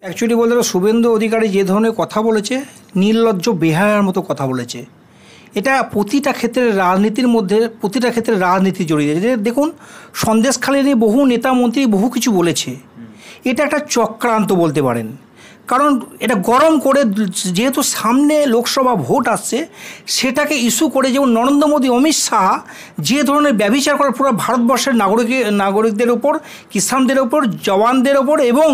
Actually বলতে গেলে শুভেন্দু অধিকারী যে ধরনের কথা বলেছে, নির্লজ্জ বেহায়ার মতো কথা বলেছে। এটা প্রতিটা ক্ষেত্রে রাজনীতির মধ্যে প্রতিটা ক্ষেত্রে রাজনীতি জড়িয়ে আছে। দেখুন, সন্দেশখালী নিয়ে বহু নেতা মন্ত্রী বহু কিছু বলেছে। এটা একটা চক্রান্ত বলতে পারেন, কারণ এটা গরম করে, যেহেতু সামনে লোকসভা ভোট আসছে, সেটাকে ইস্যু করে যেমন নরেন্দ্র মোদী, অমিত শাহ যে ধরনের ব্যভিচার করে পুরো ভারতবর্ষের নাগরিকদের ওপর, কিষানদের ওপর, জওয়ানদের ওপর এবং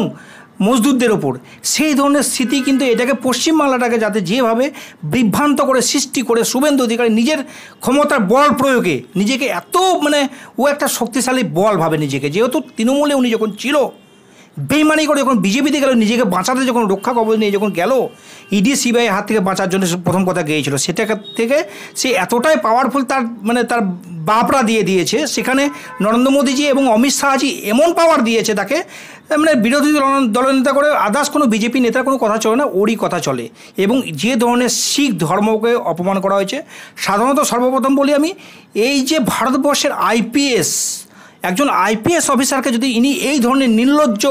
মজদুরদের ওপর, সেই ধরনের স্থিতি কিন্তু এটাকে পশ্চিমবাংলাটাকে যাতে যেভাবে বিভ্রান্ত করে সৃষ্টি করে শুভেন্দু অধিকারী নিজের ক্ষমতার বল প্রয়োগে নিজেকে এত ও একটা শক্তিশালী বল ভাবে নিজেকে, যেহেতু তৃণমূলে উনি যখন ছিল, বেইমানি করে যখন বিজেপিতে গেল, নিজেকে বাঁচাতে যখন রক্ষা কবচ নিয়ে যখন গেল, ইডি সিবিআই হাত থেকে বাঁচার জন্য প্রথম কথা গিয়েছিল, সেটা থেকে সে এতটাই পাওয়ারফুল, তার বাপরা দিয়ে দিয়েছে। সেখানে নরেন্দ্র মোদীজি এবং অমিত শাহজি এমন পাওয়ার দিয়েছে তাকে, বিরোধী দলনেতা করে আদার্স কোনো বিজেপি নেতার কোনো কথা চলে না, ওরই কথা চলে। এবং যে ধরনের শিখ ধর্মকে অপমান করা হয়েছে, সাধারণত সর্বপ্রথম বলি আমি, এই যে ভারতবর্ষের একজন আইপিএস অফিসারকে যদি ইনি এই ধরনের নির্লজ্জ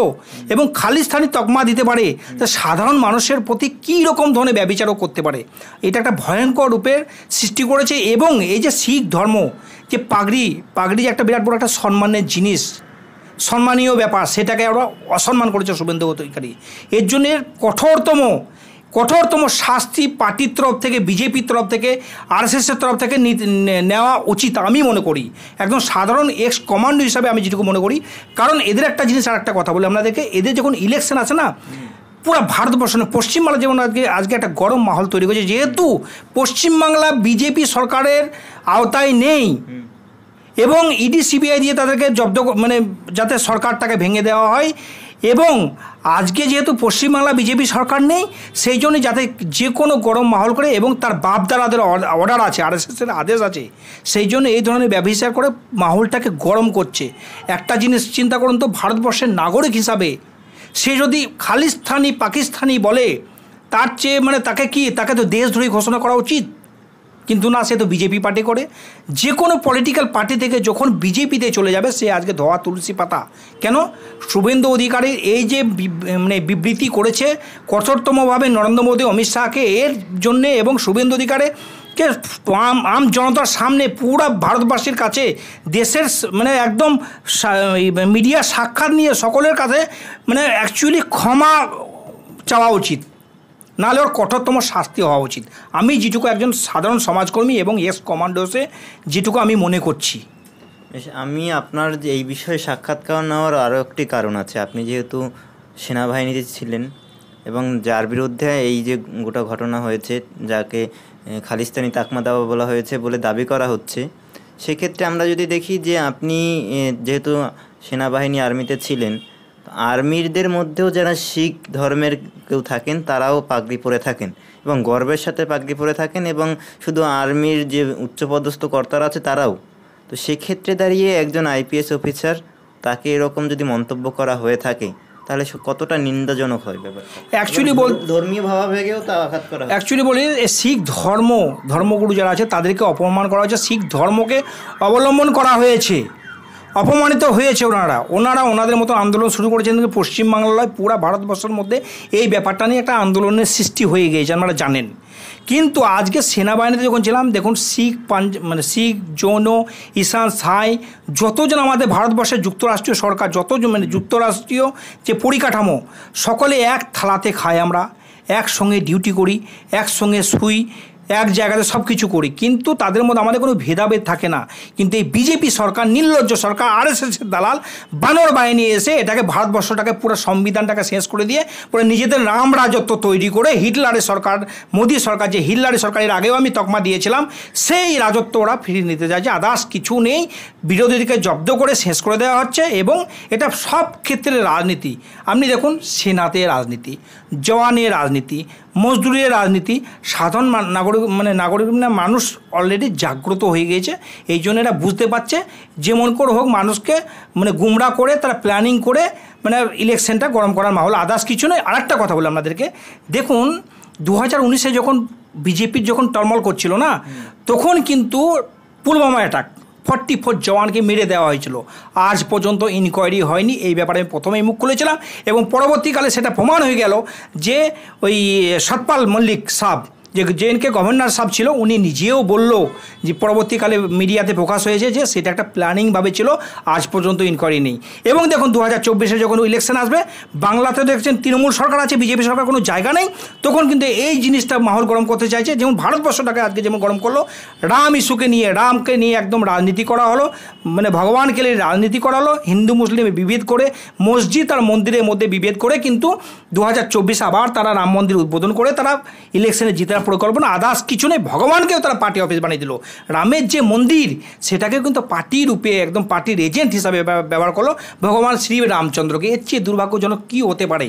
এবং খালিস্তানি তকমা দিতে পারে, তা সাধারণ মানুষের প্রতি কী রকম ধরনের ব্যভিচারও করতে পারে, এটা একটা ভয়ঙ্কর রূপের সৃষ্টি করেছে। এবং এই যে শিখ ধর্ম, যে পাগড়ি যে একটা বিরাট বড় একটা সম্মানের জিনিস, সম্মানীয় ব্যাপার, সেটাকে ওরা অসম্মান করেছে শুভেন্দু অধিকারী। এর জন্য কঠোরতম শাস্তি পার্টির তরফ থেকে, বিজেপির তরফ থেকে, আরএসএসের তরফ থেকে নেওয়া উচিত আমি মনে করি, একদম সাধারণ এক্স কমান্ডো হিসাবে আমি যেটুকু মনে করি। কারণ এদের একটা জিনিস, আর একটা কথা বলি আপনাদেরকে, এদের যখন ইলেকশন আসে না, পুরো ভারতবর্ষ, পশ্চিমবাংলা যেমন আজকে একটা গরম মাহল তৈরি করেছে, যেহেতু পশ্চিমবাংলা বিজেপি সরকারের আওতায় নেই এবং ইডি সিবিআই দিয়ে তাদেরকে জব্দ, যাতে সরকারটাকে ভেঙে দেওয়া হয়। এবং আজকে যেহেতু পশ্চিমবাংলা বিজেপি সরকার নেই, সেই জন্য যাতে যে কোনো গরম মাহল করে, এবং তার বাপদাদাদের অর্ডার আছে, আরএসএসের আদেশ আছে, সেই জন্য এই ধরনের ব্যবহার করে মাহলটাকে গরম করছে। একটা জিনিস চিন্তা করুন তো, ভারতবর্ষের নাগরিক হিসাবে সে যদি খালিস্তানি পাকিস্তানি বলে, তার চেয়ে তাকে তো দেশদ্রোহী ঘোষণা করা উচিত। কিন্তু না, সে তো বিজেপি পার্টি করে। যে কোনো পলিটিক্যাল পার্টি থেকে যখন বিজেপিতে চলে যাবে, সে আজকে ধোয়া তুলসী পাতা। কেন? শুভেন্দু অধিকারীর এই যে বিবৃতি করেছে কঠোরতমভাবে নরেন্দ্র মোদী, অমিত শাহকে, এর জন্যে, এবং শুভেন্দু অধিকারীকে আম জনতার সামনে পুরো ভারতবাসীর কাছে, দেশের একদম মিডিয়া সাক্ষাৎ নিয়ে সকলের কাছে অ্যাকচুয়ালি ক্ষমা চাওয়া উচিত, নাহলে ওর কঠোরতম শাস্তি হওয়া উচিত। আমি যেটুকু একজন সাধারণ সমাজকর্মী এবং এক্স কমান্ডোসে যেটুকু আমি মনে করছি। আমি আপনার যে এই বিষয়ে সাক্ষাৎকার নেওয়ার আরও একটি কারণ আছে। আপনি যেহেতু সেনাবাহিনীতে ছিলেন এবং যার বিরুদ্ধে এই যে গোটা ঘটনা হয়েছে, যাকে খালিস্তানি তাকমা দেওয়া বলা হয়েছে বলে দাবি করা হচ্ছে, সেক্ষেত্রে আমরা যদি দেখি যে আপনি যেহেতু সেনাবাহিনী আর্মিতে ছিলেন, আর্মিদের মধ্যেও যারা শিখ ধর্মের কেউ থাকেন, তারাও পাগড়ি পরে থাকেন এবং গর্বের সাথে পাগড়ি পরে থাকেন, এবং শুধু আর্মির যে উচ্চপদস্থ কর্তারা আছে তারাও। তো সেক্ষেত্রে দাঁড়িয়ে একজন আইপিএস অফিসার, তাকে এরকম যদি মন্তব্য করা হয়ে থাকে, তাহলে কতটা নিন্দাজনক হয় ব্যাপারটা। অ্যাকচুয়ালি ধর্মীয় ভাবাবেগেও তা আঘাত করা হয়। অ্যাকচুয়ালি বলি, শিখ ধর্মগুরু যারা আছে তাদেরকে অপমান করা হয়েছে, শিখ ধর্মকে অবলম্বন করা হয়েছে, অপমানিত হয়েছে। ওনাদের মতো আন্দোলন শুরু করেছেন পশ্চিমবাংলায়, পুরো ভারতবর্ষের মধ্যে এই ব্যাপারটা নিয়ে একটা আন্দোলনের সৃষ্টি হয়ে গিয়েছে, আপনারা জানেন। কিন্তু আজকে সেনাবাহিনীতে যখন ছিলাম, দেখুন, শিখ, জৈন, ঈশান, সাই, যতজন আমাদের ভারতবর্ষের যুক্তরাষ্ট্রীয় সরকার, যুক্তরাষ্ট্রীয় যে পরিকাঠামো, সকলে এক থালাতে খাই, আমরা একসঙ্গে ডিউটি করি, একসঙ্গে শুই, এক জায়গাতে সব কিছু করি, কিন্তু তাদের মধ্যে আমাদের কোনো ভেদাভেদ থাকে না। কিন্তু এই বিজেপি সরকার, নির্লজ্জ সরকার, আরএসএসের দালাল বানর বাহিনী এসে এটাকে, ভারতবর্ষটাকে, পুরো সংবিধানটাকে শেষ করে দিয়ে পুরো নিজেদের রাম রাজত্ব তৈরি করে, হিটলারের সরকার, মোদী সরকার, যে হিটলারের সরকারের আগেও আমি তকমা দিয়েছিলাম, সেই রাজত্ব ওরা ফিরিয়ে নিতে চাইছে। আদার্স কিছু নেই, বিরোধীদেরকে জব্দ করে শেষ করে দেওয়া হচ্ছে। এবং এটা সব ক্ষেত্রে রাজনীতি। আপনি দেখুন, সেনাতে রাজনীতি, জওয়ানের রাজনীতি, মজদুরের রাজনীতি, সাধারণ নাগরিক মানুষ অলরেডি জাগ্রত হয়ে গিয়েছে। এই জন্য এরা বুঝতে পারছে, যেমন করে হোক মানুষকে গুমরা করে, তারা প্ল্যানিং করে ইলেকশনটা গরম করার মাহল, আদার্স কিছু নয়। আরেকটা কথা বলি আপনাদেরকে, দেখুন 2019-এ যখন বিজেপির যখন টলমল করছিল না, তখন কিন্তু পুলওয়ামা অ্যাটাক, 44 জওয়ানকে মেরে দেওয়া হয়েছিল। আজ পর্যন্ত ইনকোয়ারি হয়নি। এই ব্যাপারে আমি প্রথমেই মুখ খুলেছিলাম এবং পরবর্তীকালে সেটা প্রমাণ হয়ে গেল যে ওই সতপাল মল্লিক সাহেব, যে জেএনকে গভর্নর সাহেব ছিল, উনি নিজেও বলল যে পরবর্তীকালে মিডিয়াতে প্রকাশ হয়েছে যে সেটা একটা প্ল্যানিংভাবে ছিল, আজ পর্যন্ত ইনকোয়ারি নেই। এবং দেখুন 2024-এ যখন ইলেকশন আসবে, বাংলাতে দেখছেন তৃণমূল সরকার আছে, বিজেপি সরকার কোনো জায়গা নেই, তখন কিন্তু এই জিনিসটা মাহল গরম করতে চাইছে। যেমন ভারতবর্ষটাকে আজকে যেমন গরম করলো, রাম ইস্যুকে নিয়ে, রামকে নিয়ে একদম রাজনীতি করা হলো, মানে ভগবানকে নিয়ে রাজনীতি করা হলো, হিন্দু মুসলিমে বিভেদ করে, মসজিদ আর মন্দিরের মধ্যে বিভেদ করে, কিন্তু 2024 আবার তারা রাম মন্দির উদ্বোধন করে তারা ইলেকশনে জিতার পরিকল্পনা, আদার্স কিছু নেই। ভগবানকেও তারা পার্টি অফিস বানিয়ে দিল। রামের যে মন্দির সেটাকে কিন্তু পার্টি রূপে, একদম পার্টির এজেন্ট হিসাবে ব্যবহার করলো ভগবান শ্রী রামচন্দ্রকে। এর চেয়ে দুর্ভাগ্যজনক কী হতে পারে?